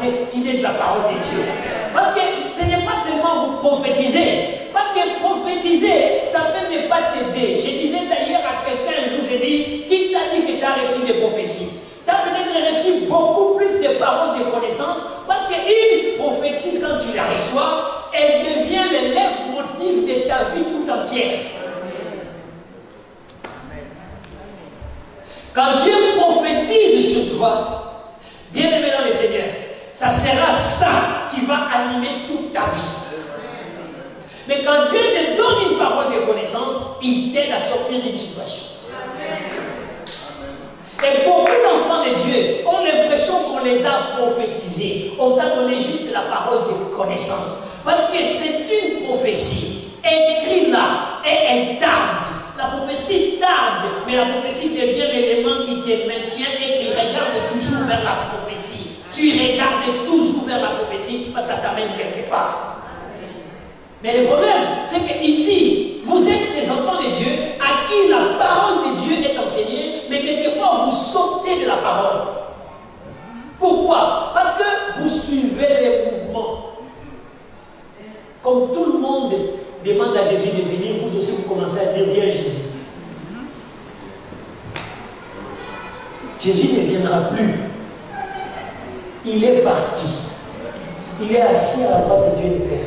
destinée de la parole de Dieu. Parce que ce n'est pas seulement vous prophétiser. Parce que prophétiser, ça peut ne pas t'aider. Je disais d'ailleurs à quelqu'un un jour, j'ai dit, qui t'a dit que tu as reçu des prophéties? Tu as peut-être reçu beaucoup plus de paroles de connaissance, parce qu'une prophétie, quand tu la reçois, elle devient le leitmotiv de ta vie tout entière. Quand Dieu prophétise sur toi, bien aimé dans le Seigneur, ça sera ça qui va animer toute ta vie. Mais quand Dieu te donne une parole de connaissance, il t'aide à sortir d'une situation. Et beaucoup d'enfants de Dieu ont l'impression qu'on les a prophétisés. On t'a donné juste la parole de connaissance. Parce que c'est une prophétie écrite là et elle tarde. La prophétie tarde, mais la prophétie devient l'élément qui te maintient et qui regarde toujours vers la prophétie. Tu regardes toujours vers la prophétie parce que ça t'amène quelque part. Mais le problème, c'est qu'ici, vous êtes des enfants de Dieu à qui la parole de Dieu est enseignée, mais quelquefois vous sautez de la parole. Pourquoi? Parce que vous suivez les mouvements. Comme tout le monde demande à Jésus de venir, vous aussi vous commencez à dire viens Jésus. Jésus ne viendra plus. Il est parti. Il est assis à la droite de Dieu le Père.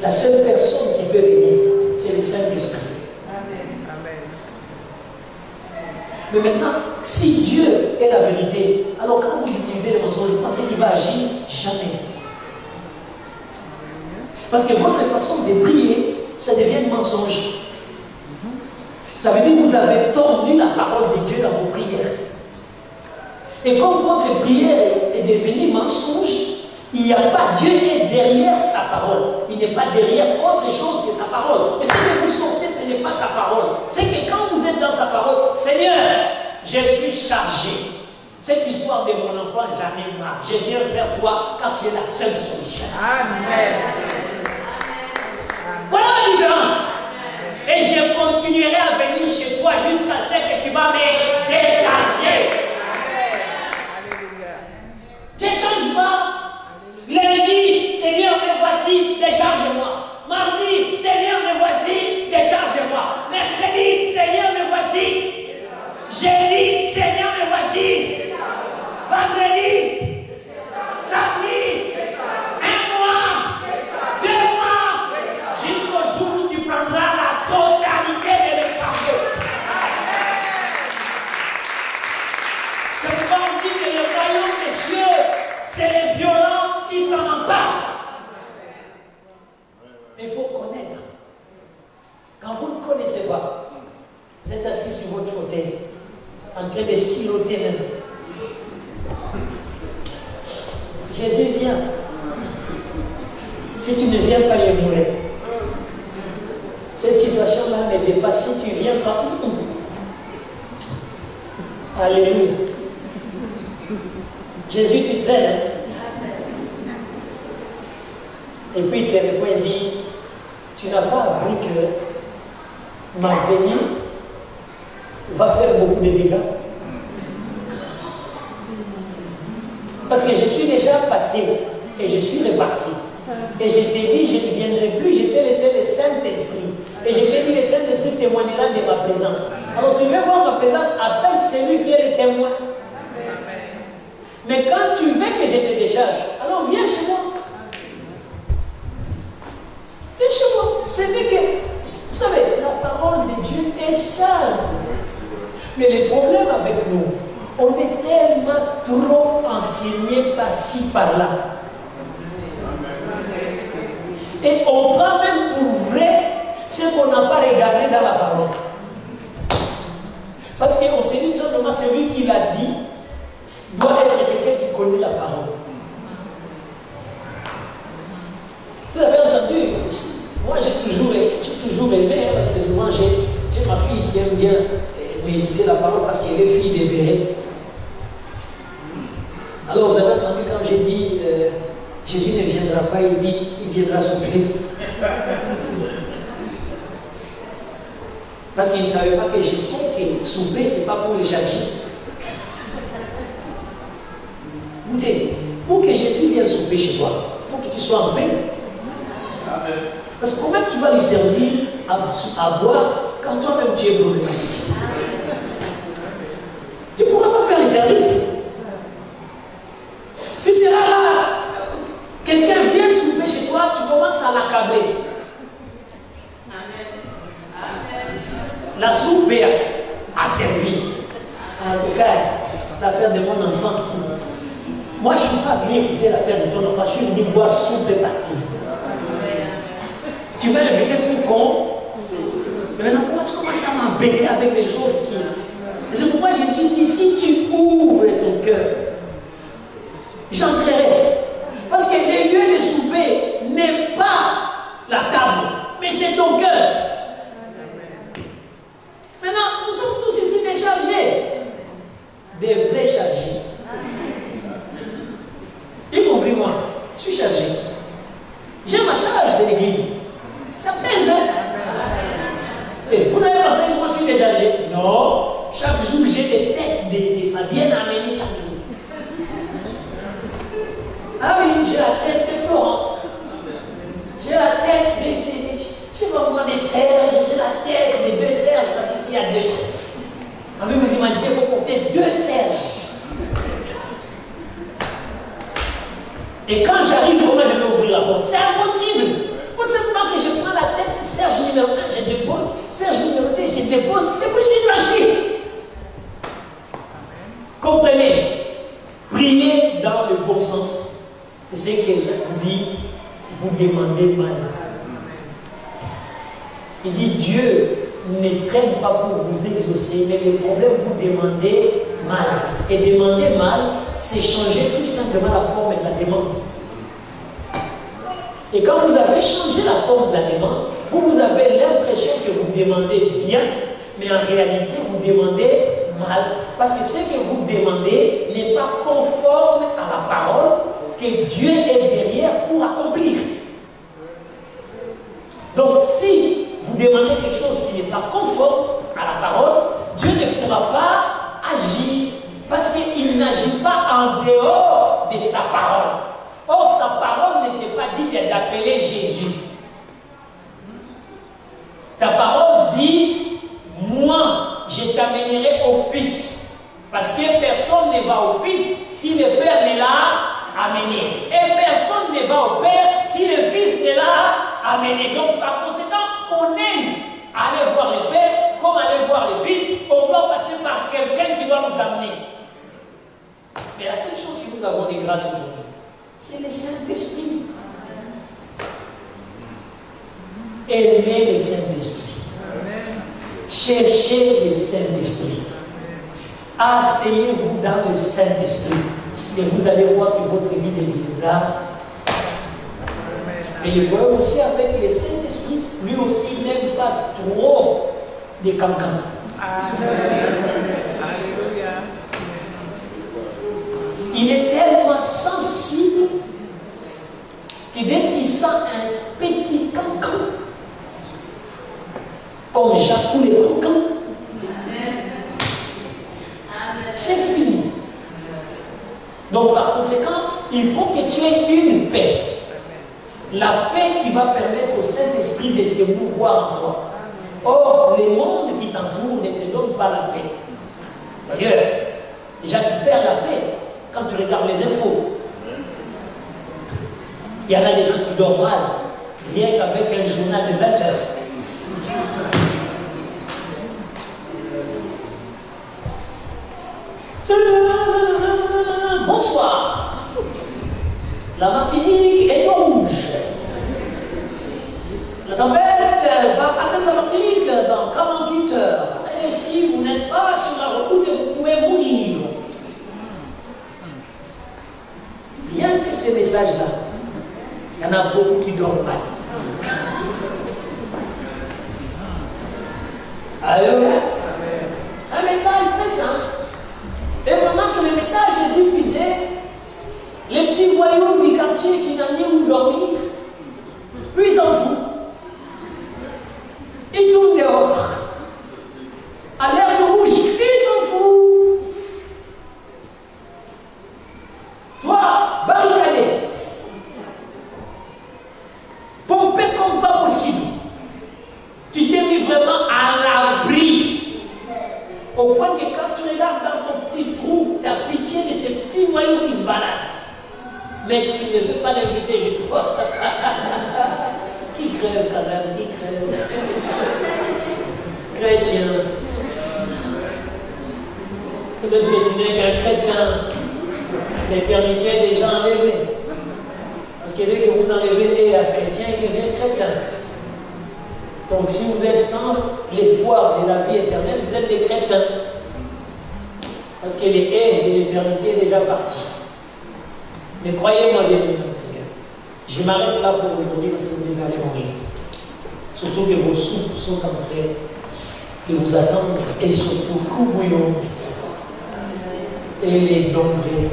La seule personne qui peut venir, c'est le Saint-Esprit. Mais maintenant, si Dieu est la vérité, alors quand vous utilisez les mensonges, vous pensez qu'il va agir? Jamais. Parce que votre façon de prier, ça devient un mensonge. Ça veut dire que vous avez tordu la parole de Dieu dans vos prières. Et comme votre prière est devenue mensonge, il n'y a pas, Dieu est derrière sa parole. Il n'est pas derrière autre chose que sa parole. Mais ce que vous sortez, ce n'est pas sa parole. C'est que quand vous êtes dans sa parole, Seigneur, je suis chargé. Cette histoire de mon enfant, j'en ai marre. Je viens vers toi quand tu es la seule solution. Amen. Voilà la différence. Et je continuerai à venir chez toi jusqu'à ce que tu vas me décharger. Décharge pas. Lundi, Seigneur, me voici, décharge-moi. Mardi, Seigneur, me voici, décharge-moi. Mercredi, Seigneur, me voici. Jeudi, Seigneur, me voici. Vendredi, samedi, un mois, 2 mois, jusqu'au jour où tu prendras la totalité de l'échange. C'est pourquoi on dit que le royaume des cieux, c'est les violents qui s'en emparent. Mais il faut connaître. Quand vous ne connaissez pas, vous êtes assis sur votre fauteuil, en train de siroter même. Jésus vient. Si tu ne viens pas, je mourrai. Cette situation-là me dépasse. Si tu ne viens pas, alléluia. Jésus, tu traînes. Et puis il te répond et dit, tu n'as pas appris que ma venue va faire beaucoup de dégâts. Parce que je suis déjà passé et je suis reparti. Et je t'ai dit, je ne viendrai plus, je t'ai laissé le Saint-Esprit. Et je t'ai dit, le Saint-Esprit témoignera de ma présence. Alors tu veux voir ma présence, appelle celui qui est le témoin. Mais quand tu veux que je te décharge, alors viens chez moi. Viens chez moi. C'est vrai que, vous savez, la parole de Dieu est simple. Mais le problème avec nous, on est tellement trop enseigné par-ci, par-là. Et on prend même pour vrai ce qu'on n'a pas regardé dans la parole. Parce qu'on s'est dit simplement, celui qui l'a dit doit être quelqu'un qui connaît la parole. Vous avez entendu? Moi, j'ai toujours aimé, parce que souvent, j'ai ma fille qui aime bien méditer la parole parce qu'elle est fille de Béret. Alors, vous avez entendu quand j'ai dit Jésus ne viendra pas, il dit il viendra souper. Parce qu'il ne savait pas que je sais que souper, ce n'est pas pour les charger. Écoutez, Pour que Jésus vienne souper chez toi, il faut que tu sois en paix. Parce que comment tu vas lui servir à boire quand toi-même tu es problématique? Tu ne pourras pas faire les services. Tu seras là, quelqu'un vient souper chez toi, tu commences à l'accabler. La soupe est asservie. En tout cas, l'affaire de mon enfant. Moi, je ne suis pas venu écouter l'affaire de ton enfant, je suis venu boire soupe et partir. Tu m'as invité pour con. Mais maintenant, pourquoi tu commences à m'embêter avec des choses qui. C'est pourquoi Jésus dit si tu ouvres ton cœur, j'entrerai. Parce que le lieu de souper n'est pas la table, mais c'est ton cœur. Maintenant, nous sommes tous ici déchargés. Des vrais chargés. Y compris moi, je suis chargé. J'ai ma charge, c'est l'église. Ça pèse, hein? Et vous n'avez pensé que moi je suis déchargé? Non. Chaque jour, j'ai des têtes des Fabiennes à amener chaque jour. Ah oui, j'ai la tête de Florent. J'ai la tête des c'est pas moi des Serges, j'ai la tête des deux Serges, parce qu'ici il y a deux Serges. Alors vous imaginez, il faut porter deux Serges. Et quand j'arrive, comment je vais ouvrir la porte? C'est impossible. Il faut simplement que je prends la tête de Serge numéro 1, je dépose, Serge numéro 2, je dépose, et puis je suis tranquille. Comprenez, priez dans le bon sens. C'est ce que je vous dis, vous demandez mal. Il dit Dieu ne traîne pas pour vous exaucer, mais le problème, vous demandez mal. Et demander mal, c'est changer tout simplement la forme de la demande. Et quand vous avez changé la forme de la demande, vous avez l'impression que vous demandez bien, mais en réalité, vous demandez mal. Parce que ce que vous demandez n'est pas conforme à la parole que Dieu est derrière pour accomplir. Donc, si vous demandez quelque chose qui n'est pas conforme à la parole, Dieu ne pourra pas agir parce qu'il n'agit pas en dehors de sa parole. Or, sa parole n'était pas dit d'appeler Jésus. Ta parole dit, moi, je t'amènerai au Fils. Parce que personne ne va au Fils si le Père ne l'a amené. Et personne ne va au Père si le Fils ne l'a amené. Donc, par conséquent, on aime aller voir le Père comme aller voir le Fils. On doit passer par quelqu'un qui doit nous amener. Mais la seule chose que nous avons de grâce aujourd'hui, c'est le Saint-Esprit. Aimez le Saint-Esprit. Cherchez le Saint-Esprit. Asseyez-vous dans le Saint-Esprit. Et vous allez voir que votre vie deviendra. Mais le problème aussi avec le Saint-Esprit, lui aussi n'aime pas trop de cancans. Alléluia. Il est tellement sensible que dès qu'il sent un petit cancan, comme Jacques les cancans, c'est fini. Donc par conséquent, il faut que tu aies une paix. La paix qui va permettre au Saint-Esprit de se mouvoir en toi. Or, le monde qui t'entoure ne te donne pas la paix. D'ailleurs, déjà tu perds la paix quand tu regardes les infos. Il y en a des gens qui dorment mal, rien qu'avec un journal de 20 heures. Bonsoir. La Martinique est au rouge. La tempête va atteindre la Martinique dans 48 heures. Et si vous n'êtes pas sur la route, vous pouvez mourir. Rien que ces messages-là, il y en a beaucoup qui dorment mal. Alléluia. Un message très simple. Et pendant que le message est diffusé, les petits voyous du quartier qui n'ont ni où dormir, lui ils s'en foutent. Ils tournent dehors. Alerte rouge, ils s'en foutent. Toi, barre balade. Mais tu ne veux pas l'inviter chez toi. Qui crève quand même, qui crève. Chrétien. Peut-être que tu n'es qu'un chrétien. L'éternité est déjà enlevée. Parce que dès que vous enlevez un chrétien, il devient chrétien. Donc si vous êtes sans l'espoir de la vie éternelle, vous êtes des crétins. Parce que les haies de l'éternité est déjà parti. Mais croyez-moi bien, Seigneur, je m'arrête là pour aujourd'hui parce que vous devez aller manger. Surtout que vos soupes sont en train de vous attendre et surtout coubouillon et les nombreux.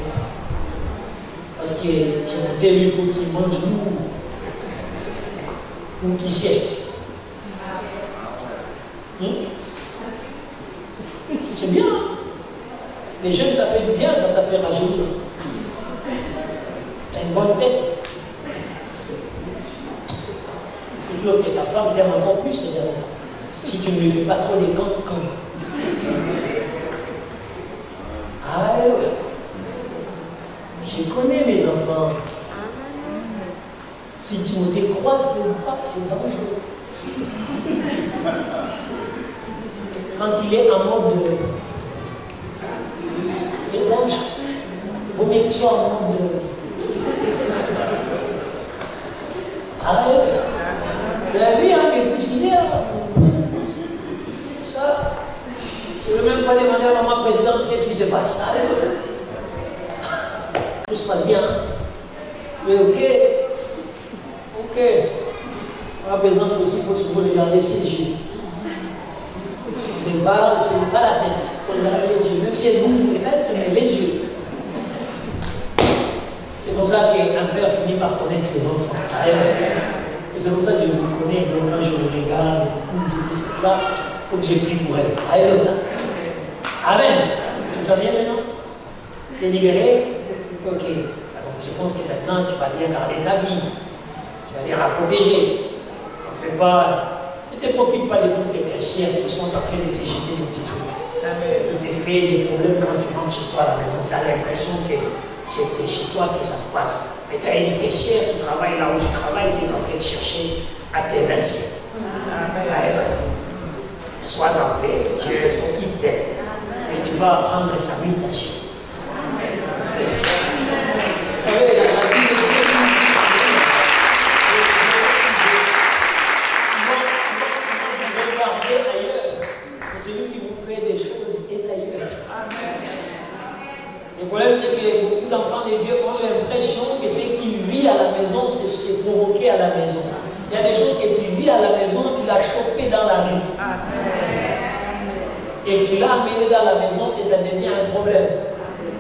Parce que c'est un vous qui mange lourd ou qui sieste. C'est bien. Hein? Les jeunes t'ont fait du bien, ça t'a fait rajeunir. T'as une bonne tête. Je suis sûr que ta femme t'aime encore plus ces derniers temps. Si tu ne lui fais pas trop des cancans. Ah ouais. Je connais mes enfants. Si tu ne te croises les bras, c'est dangereux. Quand il est en mode réponse, vaut mieux qu'il soit en mode arrête. Vous avez vu, hein, que il est ça. Je ne veux même pas demander à maman présidente qu'est-ce qui se passe. Tout se passe bien. Mais ok. La présente aussi, il faut souvent regarder ses yeux. Au départ, ce n'est pas la tête, il faut regarder les yeux. Même si c'est vous qui les faites, mais les yeux. C'est comme ça qu'un père finit par connaître ses enfants. Et c'est comme ça que je vous connais. Donc quand je vous regarde, je dis c'est là, il faut que j'ai pris pour elle. Amen. Tu te sens bien maintenant? Tu es libéré? Ok. Alors je pense que maintenant tu vas bien garder ta vie. Tu vas bien la protéger. Ne te préoccupe pas de toutes les caissières qui sont en train de te jeter des petits trucs. Qui te fait des problèmes quand tu rentres chez toi à la maison. Tu as l'impression que c'est chez toi que ça se passe. Mais tu as une caissière qui travaille là où tu travailles, qui est en train de chercher à t'évincer. Sois en paix, Dieu s'occupe d'elle. Et tu vas apprendre sa mutation. Vous savez, la vie de Dieu. C'est lui qui vous fait des choses ailleurs. Le problème, c'est que beaucoup d'enfants de Dieu ont l'impression que ce qu'ils vivent à la maison, c'est provoqué à la maison. Il y a des choses que tu vis à la maison, tu l'as chopé dans la rue. Et tu l'as amené dans la maison et ça devient un problème.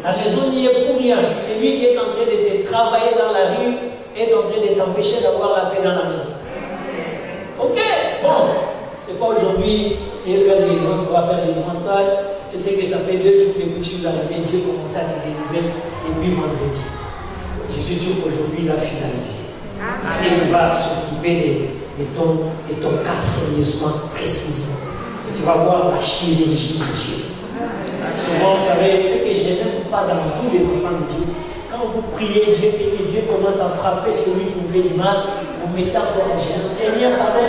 La maison n'y est pour rien. C'est lui qui est en train de te travailler dans la rue, est en train de t'empêcher d'avoir la paix dans la maison. Ok, bon. C'est pas aujourd'hui, Dieu fait des grands, on va faire des grands travail. Je sais que ça fait 2 jours que vous suis arrivé, Dieu commence à te délivrer depuis vendredi. Je suis sûr qu'aujourd'hui, il a finalisé. Parce qu'il va s'occuper de ton cas sérieusement, précisément. Et tu vas voir la chirurgie de Dieu. Souvent, vous savez, ce que je n'aime pas dans tous les enfants de Dieu, quand vous priez Dieu et que Dieu commence à frapper celui qui vous fait du mal, vous mettez encore à genoux. Seigneur, pardon.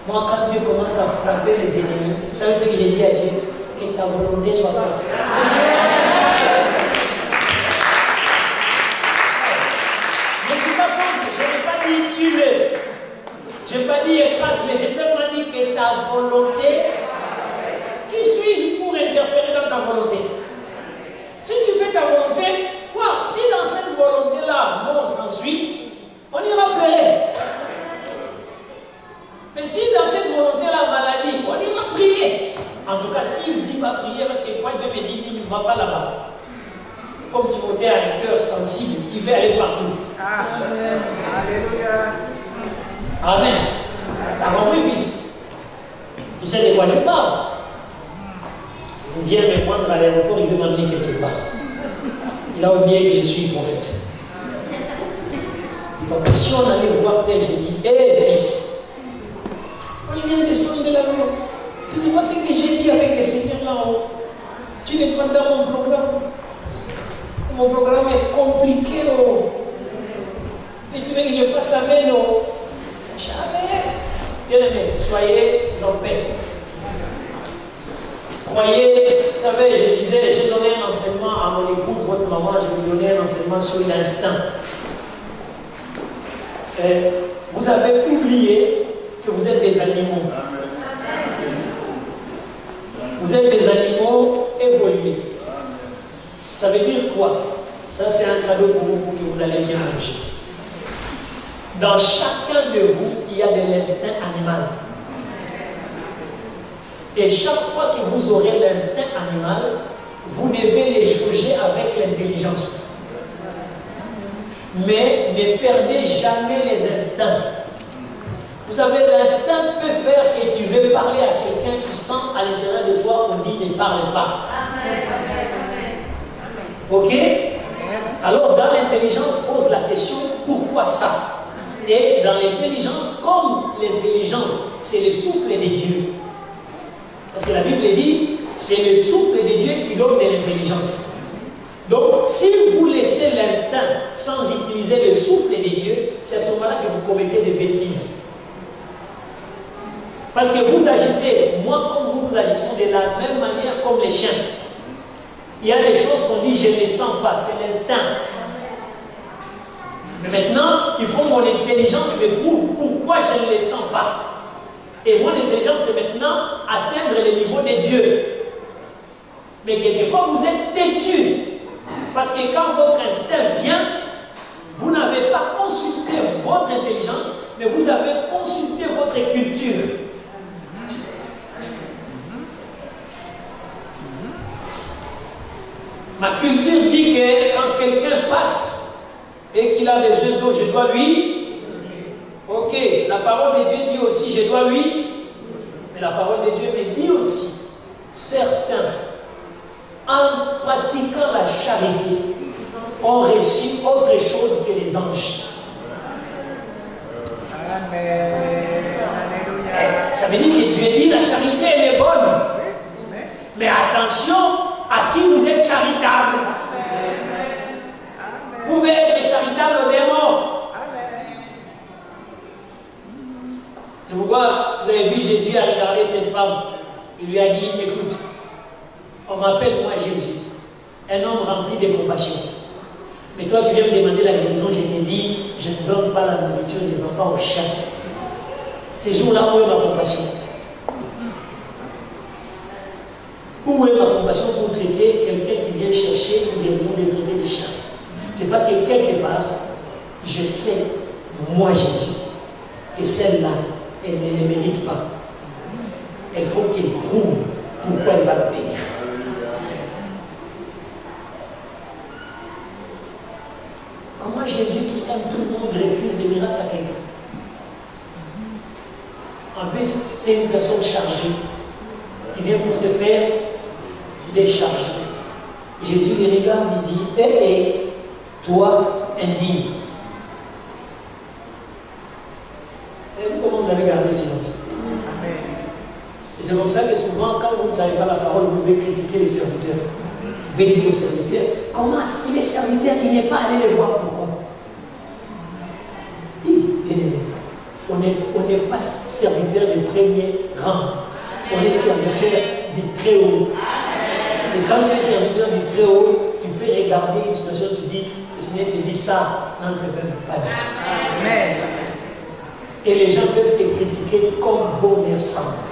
Moi, quand Dieu commence à frapper les ennemis, vous savez ce que j'ai dit à Dieu? Que ta volonté soit faite. Je ne suis pas contre, je n'ai pas dit tuer. Je n'ai pas dit écrase, mais j'ai tellement dit que ta volonté. Qui suis-je pour interférer dans ta volonté? Si tu fais ta volonté, quoi? Si dans cette volonté-là, mort s'ensuit, on ira pleurer. Mais si dans cette volonté-là, maladie, on ira prier. En tout cas, s'il ne dit pas prier, parce qu'une fois Dieu me dit, il ne va pas là-bas. Comme Timothée a un cœur sensible, il veut aller partout. Amen. Alléluia. Amen. T'as compris, fils? Tu sais de quoi je parle? Il vient me prendre à l'aéroport, il veut m'emmener quelque part. Il a oublié que je suis prophète. Donc, si on allait voir tel, je dis, hé fils, moi je viens de descendre de l'avion. Je ne sais pas ce que j'ai dit avec les seigneurs là-haut. n'es pas dans mon programme. Mon programme est compliqué. Oh. Et tu veux que je passe la main, non? Jamais. Bien aimé, soyez en paix. Croyez, vous savez, je disais, j'ai donné un enseignement à mon épouse, votre maman, je lui donnais un enseignement sur l'instinct. Vous avez oublié que vous êtes des animaux. Vous êtes des animaux évolués. Ça veut dire quoi? Ça, c'est un cadeau pour vous, pour que vous allez bien manger. Dans chacun de vous, il y a de l'instinct animal. Et chaque fois que vous aurez l'instinct animal, vous devez les jauger avec l'intelligence. Mais ne perdez jamais les instincts. Vous savez, l'instinct peut faire que tu veux parler à quelqu'un, tu sens à l'intérieur de toi, on dit ne parle pas. Ok? Alors, dans l'intelligence, pose la question, pourquoi ça? Et dans l'intelligence, comme l'intelligence, c'est le souffle de Dieu. Parce que la Bible dit, c'est le souffle de Dieu qui donne de l'intelligence. Donc, si vous laissez l'instinct sans utiliser le souffle de Dieu, c'est à ce moment-là que vous commettez des bêtises. Parce que vous agissez, moi comme vous agissons de la même manière comme les chiens. Il y a des choses qu'on dit, je ne les sens pas, c'est l'instinct. Mais maintenant, il faut que mon intelligence me prouve pourquoi je ne les sens pas. Et mon intelligence, c'est maintenant atteindre le niveau de Dieu. Mais quelquefois, vous êtes têtu. Parce que quand votre instinct vient, vous n'avez pas consulté votre intelligence, mais vous avez consulté votre culture. Ma culture dit que quand quelqu'un passe et qu'il a besoin d'eau, je dois lui. Ok, la parole de Dieu dit aussi, je dois lui. Mais la parole de Dieu me dit aussi, certains, en pratiquant la charité, ont reçu autre chose que les anges. Amen. Alléluia. Ça veut dire que Dieu dit, la charité, elle est bonne. Mais attention, à qui vous êtes charitable. Vous pouvez être charitable au démon. C'est pourquoi vous avez vu Jésus a regardé cette femme. Il lui a dit, écoute, on m'appelle moi Jésus, un homme rempli de compassion. Mais toi tu viens me demander la guérison, je t'ai dit, je ne donne pas la nourriture des enfants aux chiens. Ces jours-là, où est ma compassion? Où est ma compassion pour traiter quelqu'un qui vient chercher une guérison de traiter les chiens? C'est parce que quelque part, je sais, moi Jésus, que celle-là, elle ne les mérite pas. Il faut qu'elle prouve pourquoi elle va obtenir. Comment Jésus qui aime tout le monde refuse des miracles à quelqu'un? En plus, c'est une personne chargée qui vient pour se faire décharger. Jésus les regarde, il dit, hé, toi, indigne. Et vous, comment vous avez gardé silence? Et c'est comme ça que souvent, quand vous ne savez pas la parole, vous pouvez critiquer les serviteurs. Vous pouvez dire aux serviteurs, comment il est serviteur, il n'est pas allé les voir, pourquoi? On n'est pas serviteur du premier rang. On est serviteur du très haut. Et quand tu es serviteur du très haut, tu peux regarder une situation, tu dis, le Seigneur te dit ça, n'entre même pas du tout. Amen. Et les gens peuvent te critiquer comme bon merçant.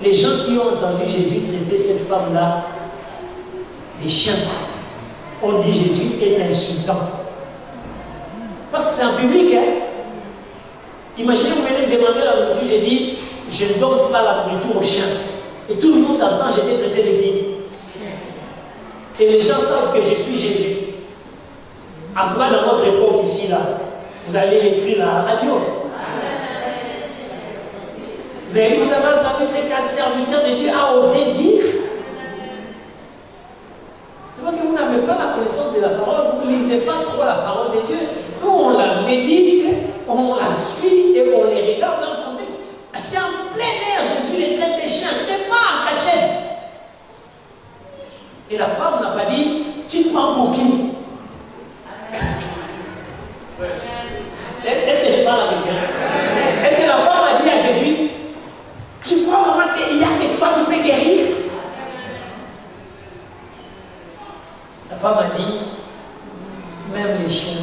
Les gens qui ont entendu Jésus traiter cette femme-là des chiens, ont dit Jésus est insultant. Parce que c'est en public, hein. Imaginez, vous venez me demander la nourriture, j'ai dit, je ne donne pas la nourriture aux chiens. Et tout le monde entend, j'étais traité de qui? Et les gens savent que je suis Jésus. À quoi dans notre époque ici, là, vous allez l'écrire à la radio. Vous avez entendu ce qu'un serviteur de Dieu a osé dire? C'est parce que vous n'avez pas la connaissance de la parole, vous ne lisez pas trop la parole de Dieu. Nous, on la médite, on la suit et on les regarde dans le contexte. C'est en plein air, Jésus les traite des chiens, c'est pas en cachette. Et la femme n'a pas dit, tu te prends pour qui? Est-ce que je parle avec elle? Est-ce que la femme a dit à Jésus, tu crois vraiment qu'il n'y a que toi qui peux guérir? La femme a dit, même les chiens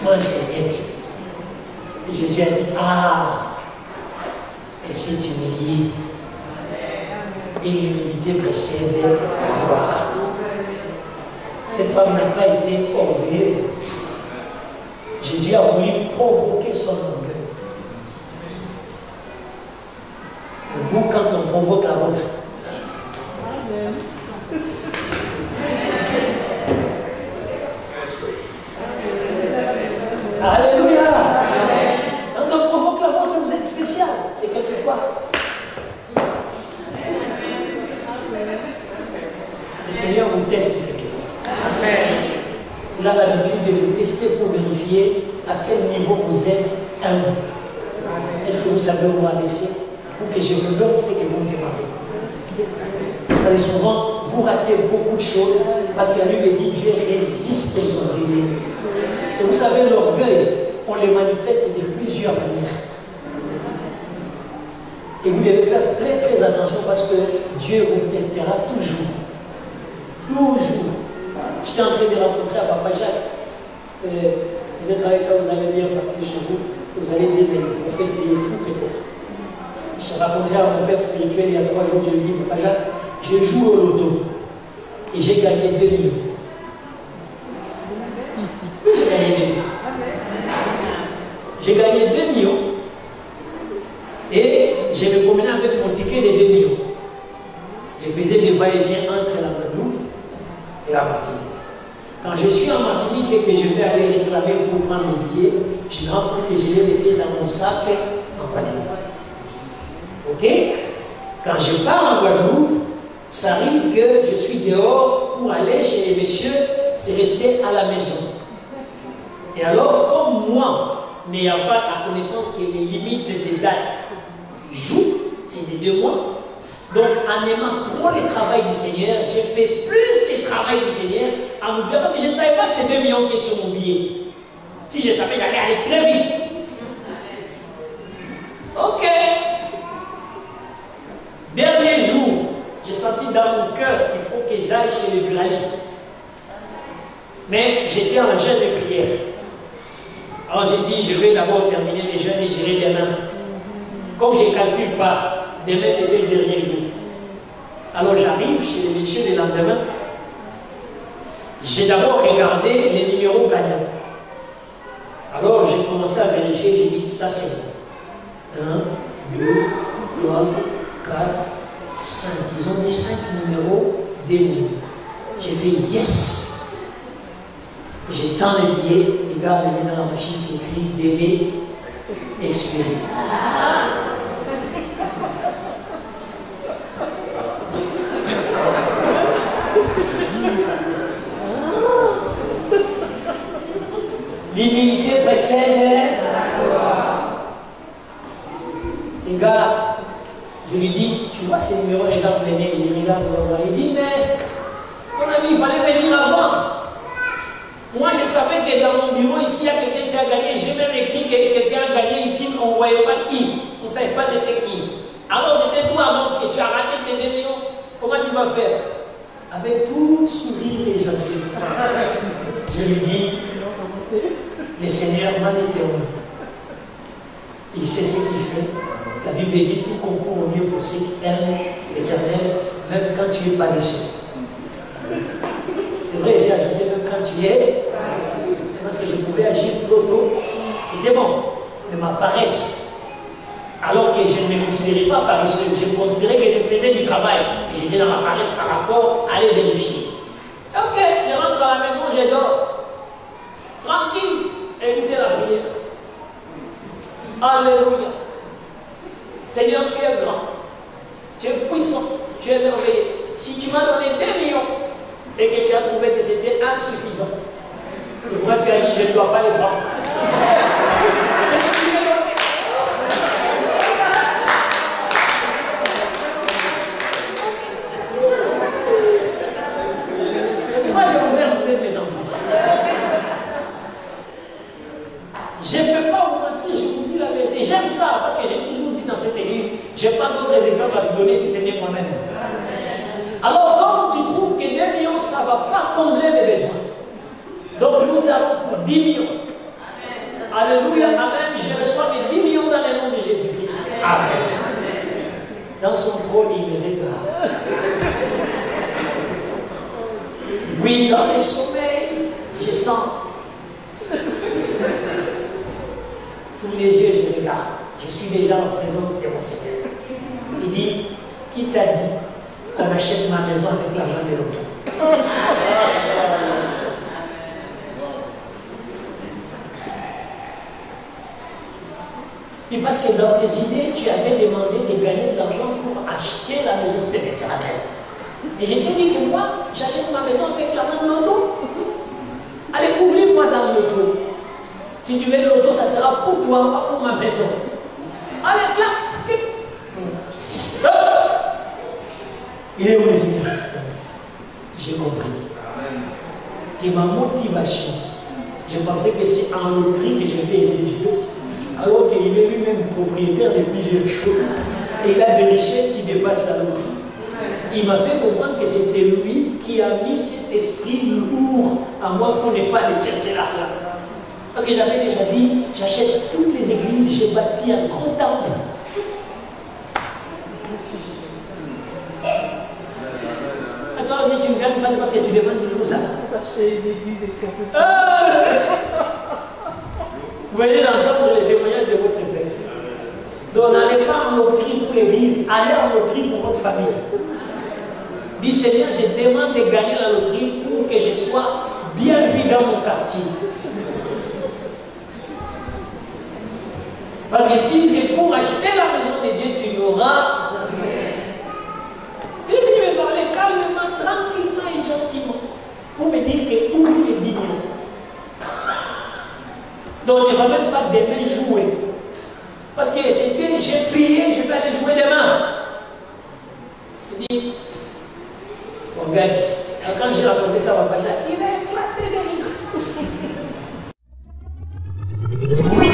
mangent les miettes. Et Jésus a dit, ah, et si tu me dis, et l'humilité précède la gloire. Cette femme n'a pas été orgueilleuse. Jésus a voulu provoquer son orgueil. Vous, quand on provoque la vôtre, alléluia. Quand on provoque la vôtre, vous êtes spécial. C'est quelquefois. Le Seigneur vous teste quelquefois. Amen. Il a l'habitude de vous tester pour vérifier à quel niveau vous êtes humble. Est-ce que vous savez où abaisser pour que je vous donne ce que vous me demandez? Parce que souvent, vous ratez beaucoup de choses parce que la Bible dit Dieu résiste aux orgueilleux. Et vous savez, l'orgueil, on le manifeste de plusieurs manières. Et vous devez faire très très attention parce que Dieu vous testera toujours. Toujours. J'étais en train de rencontrer à Papa Jacques. Peut-être avec ça, vous allez bien partir chez vous. Vous allez dire, mais le prophète, il est fou peut-être. J'ai raconté à mon père spirituel il y a 3 jours, je lui ai dit, Papa Jacques, j'ai joué au loto et j'ai gagné 2 millions. Oui, j'ai gagné 2 millions. J'ai gagné 2 millions et je me promenais avec mon ticket de 2 millions. Je faisais des va-et-vient entre la Guadeloupe et la Martinique. Quand je suis en Martinique et que je vais aller réclamer pour prendre le billet, je me rends compte que je l'ai laissé dans mon sac en Guadeloupe. Ok? Quand je pars en Guadeloupe, ça arrive que je suis dehors pour aller chez les messieurs, c'est rester à la maison. Et alors, comme moi, n'ayant pas la connaissance que les limites des dates jouent, c'est des 2 mois. Donc, en aimant trop le travail du Seigneur, j'ai fait plus le travail du Seigneur en oubliant parce que je ne savais pas que c'est 2 millions qui sont sur mon billet. Si je savais, j'allais aller très vite. Ok. Dernier jour, j'ai senti dans mon cœur qu'il faut que j'aille chez le buraliste. Mais j'étais en jeûne de prière. Alors j'ai dit, je vais d'abord terminer les jeûnes et j'irai demain. Comme je ne calcule pas, demain c'était le dernier jour. Alors j'arrive chez les messieurs le lendemain. J'ai d'abord regardé les numéros gagnants. Alors j'ai commencé à vérifier, j'ai dit, ça c'est bon. 1, 2, 3, 4, 5. Ils ont dit 5 numéros, 2 millions. J'ai fait yes. J'étends les billets, les gars les dans la machine, c'est écrit délai expiré. L'humilité précède la gloire. Les gars, je lui dis, tu vois ces numéros, regarde les nez, il regarde, il dit, mais mon ami, il fallait venir avant. Moi, je savais que dans mon bureau, ici, il y a quelqu'un qui a gagné. J'ai même écrit que quelqu'un a gagné ici, mais on ne voyait pas qui. On ne savait pas c'était qui. Alors, c'était toi, donc, que tu as raté tes 2 millions. Comment tu vas faire? Avec tout sourire et gentillesse. Je lui dis, le Seigneur m'a éternel. Il sait ce qu'il fait. La Bible dit tout concourt au mieux pour ceux qui aiment l'Éternel, même quand tu es paresseux. C'est vrai, j'ai ajouté même quand tu es, parce que je pouvais agir trop tôt. C'était bon, mais ma paresse, alors que je ne me considérais pas paresseux, je considérais que je faisais du travail, et j'étais dans ma paresse par rapport à aller vérifier. Ok, je rentre à la maison, je dors, tranquille, écoutez la prière. Alléluia. Seigneur, tu es grand, tu es puissant, tu es merveilleux. Si tu m'as donné 2 millions et que tu as trouvé que c'était insuffisant, c'est pourquoi tu as dit je ne dois pas les prendre. C'est ce que tu veux donner. combler mes besoins. Donc nous allons pour 10 millions. Alléluia, amen. Je reçois mes 10 millions dans le nom de Jésus-Christ. Amen. Dans son trône, il me regarde. Oui, dans les sommeils, je sens. Tous les yeux, je regarde. Je suis déjà en présence de mon Seigneur. Il dit, qui t'a dit qu'on achète ma maison avec l'argent de l'autre? Et parce que dans tes idées, tu avais demandé de gagner de l'argent pour acheter la maison de l'Éternel. Et je t'ai dit que moi, j'achète ma maison avec l'argent de l'auto. Allez, oublie-moi dans l'auto. Si tu veux l'auto, ça sera pour toi, pas pour ma maison. Allez, là. Il est où les Seigneur? J'ai compris. Que ma motivation, je pensais que c'est en loterie que je vais aider Dieu. Alors qu'il est lui-même propriétaire de plusieurs choses. Et il a des richesses qui dépassent la loterie. Il m'a fait comprendre que c'était lui qui a mis cet esprit lourd à moi pour ne pas aller chercher l'argent. Parce que j'avais déjà dit, j'achète toutes les églises, j'ai bâti un grand temple. Attends, si tu me gagnes pas, c'est parce que tu demandes de tout ça. Vous venez d'entendre les témoignages de votre père. Donc n'allez pas en loterie pour l'église, allez en loterie pour votre famille. Dis Seigneur, je demande de gagner la loterie pour que je sois bien vu dans mon quartier. Parce que si c'est pour acheter la maison de Dieu, tu n'auras. Il est venu me parler calmement, tranquillement et gentiment. Pour me dire que oublie les 10 millions. Donc il ne va même pas demain jouer. Parce que c'était, j'ai prié, je vais aller jouer demain. Il dit, forget it. Quand j'ai raconté ça à ma page, il a éclaté de rire.